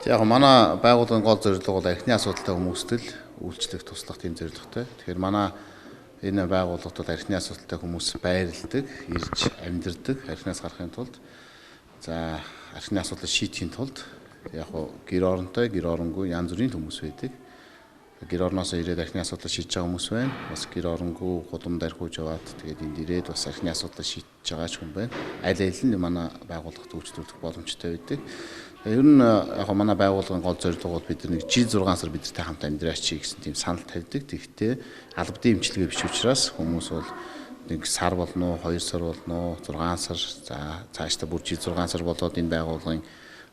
Яг манай байгууллагын гол зорилго бол архины асуудалтай хүмүүстэл үйлчлэх туслах тийм зорилготой. Тэгэхээр манай энэ байгууллагад бол архины асуудалтай хүмүүс байрладаг, ирж амьдардаг, архинаас гарахын тулд за архины асуудлыг шийдэхин тулд яг гэр оронтой, гэр оронгүй янз бүрийн хүмүүс байдаг. Гэр орноосоо ирээд архины асуудлыг шийдэж байгаа хүмүүс байна. Бас гэр оронгүй гудамд архиуж яваад тэгээд энд ирээд бас архины асуудлыг шийдэж байгаа ч хүн байна. Аль аль нь манай байгууллагад үйлчлүүлэх боломжтой байдаг. Ер нь яг манай байгууллагын гол зорилго бол бид нэг жил 6 сар бидэртэй хамт амьдраач гэсэн тийм санал тавьдаг. Тэгэхдээ албадын эмчилгээ биш учраас хүмүүс бол нэг сар болно уу, 2 сар болно уу, 6 сар за цаашдаа бүр жил 6 сар болоод энэ байгууллагын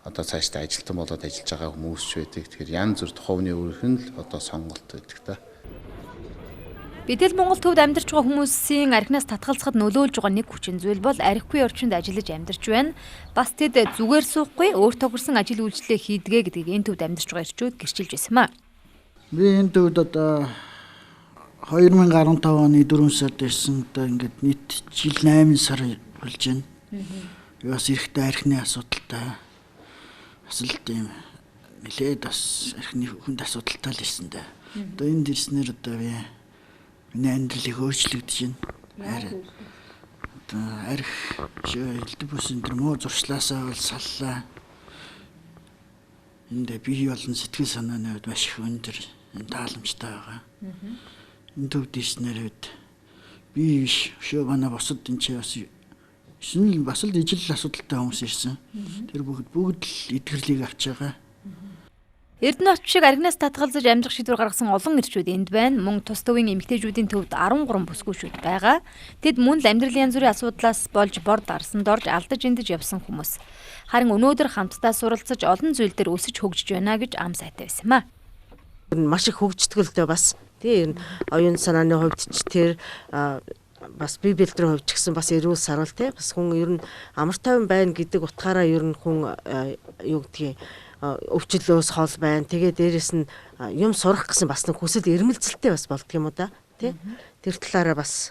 одоо цаашдаа ажилтан болоод ажиллаж байгаа хүмүүс ч байдаг. Тэгэхээр янз бүр тухайны өөрийнх нь л одоо сонголт байдаг та. Бидэл Монгол төвд амьдарч байгаа хүмүүсийн архинаас татгалзахад нөлөөлж байгаа нэг хүчин зүйл бол архигүй орчинд ажиллаж амьдарч байна. Бас тэд зүгээр суухгүй өөр тохирсон ажил үйлчлэлээ хийдгээ гэдгийг энэ төвд амьдарч байгаа ирчүүд гэрчилж байсан маа. Би энэ төвд одоо 2015 оны 4 сард ирсэн. Одоо ингээд нийт жил 8 сар болж байна. Бас эрэхтэй архины асуудалтай бас л тийм нэлээд бас архины хүнд асуудалтай л ирсэн дээ. Одоо энд ирснээр одоо би миний амьдралыг өөрчлөгдөж байна. Одоо арх элдв бүсэн тэр муу зуршлаасаа бол саллаа. Энд бие болон сэтгэл санааны хувьд маш их өндөр тааламжтай байгаа. Энэ төвд ирснээр би биш өшөө манай босод энэ чи бас л ижил асуудалтай хүмүүс ирсэн. Тэр бүгд л эдгэрлийг авч байгаа. Эрдэнэ орч шиг архинаас татгалзаж амьдрах шийдвэр гаргасан олон ирчүүд энд байна. Мөн тус төвийн эмэгтэйчүүдийн төвд 13 бүсгүйчүүд байгаа. Тэд мөн л амьдралын янз бүрийн асуудлаас болж бор дарсанд орж алдаж эндэж явсан хүмүүс. Харин өнөөдөр хамтдаа суралцаж олон зүйл дээр өсөж хөгжиж байна гэж ам сайтай байсан маа. Маш их хөгжтгөлтэй бас тийм оюун санааны хувьд ч тэр бас бие бэлтрийн хувьд ч гэсэн бас эрүүл сарвал те бас хүн ер нь амар тайван байна гэдэг утгаараа ер нь хүн юу гэдгийг өвчлөөс хол байна. Тэгээ дээрэс нь юм сурах гэсэн бас нэг хүсэл эрмэлзэлтэй бас болдго юм уу да тий. Тэр талаараа бас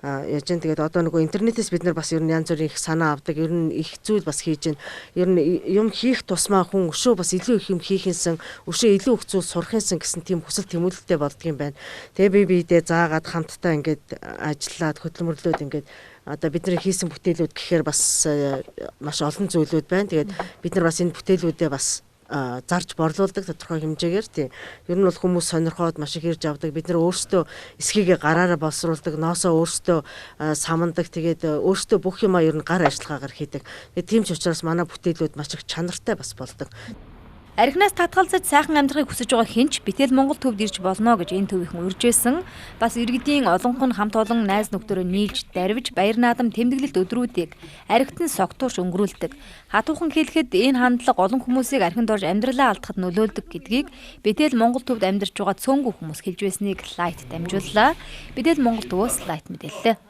яаж юм тэгээд одоо нөгөө интернетээс бид нар бас ер нь янз бүрийн их санаа авдаг. Ер нь их зүйл бас хийж байна. Ер нь юм хийх тусмаа хүн өшөө бас илүү их юм хийхинсэн, өшөө илүү их зүйл сурахынсан гэсэн тийм хүсэл тэмүүлэлтэй болдго юм байна. Тэгээ би биедээ заагаад хамтдаа ингээд ажиллаад хөдөлмөрлөөд ингээд одоо бидний хийсэн бүтээлүүд гэхээр бас маш олон зүйлүүд байна. Тэгээд бид нар бас энэ бүтээлүүдээ бас зарж борлуулдаг тодорхой хэмжээгээр тийм. Ер нь бол хүмүүс сонирхоод маш их ирж авдаг. Бид нар өөрсдөө эсхийгээ гараараа боловсруулдаг, ноосоо өөрсдөө самандаг. Тэгээд өөрсдөө бүх юмаа ер нь гар ажиллагаагаар хийдэг. Тэгээд тийм ч учраас манай бүтээлүүд маш их чанартай бас болдог. Архинаас татгалзаж сайхан амьдрахыг хүсэж байгаа хинч Битэл Монгол төвд ирж болно гэж энэ төвийнхэн урьжсэн. Бас иргэдийн олонх нь хамт олон найз нөхдөөрөө нийлж дарвиж баяр наадам тэмдэглэлт өдрүүдийг архитан согтууш өнгөрүүлдэг. Хатуухан хэлэхэд энэ хандлага олон хүмүүсийг архинд орж амьдралаа алдахад нөлөөлдөг гэдгийг Битэл Монгол төвд амьдарч байгаа цөөнгүй хүмүүс хэлж байсныг лайт дамжууллаа. Битэл Монгол төвөөс лайт мэдээллээ.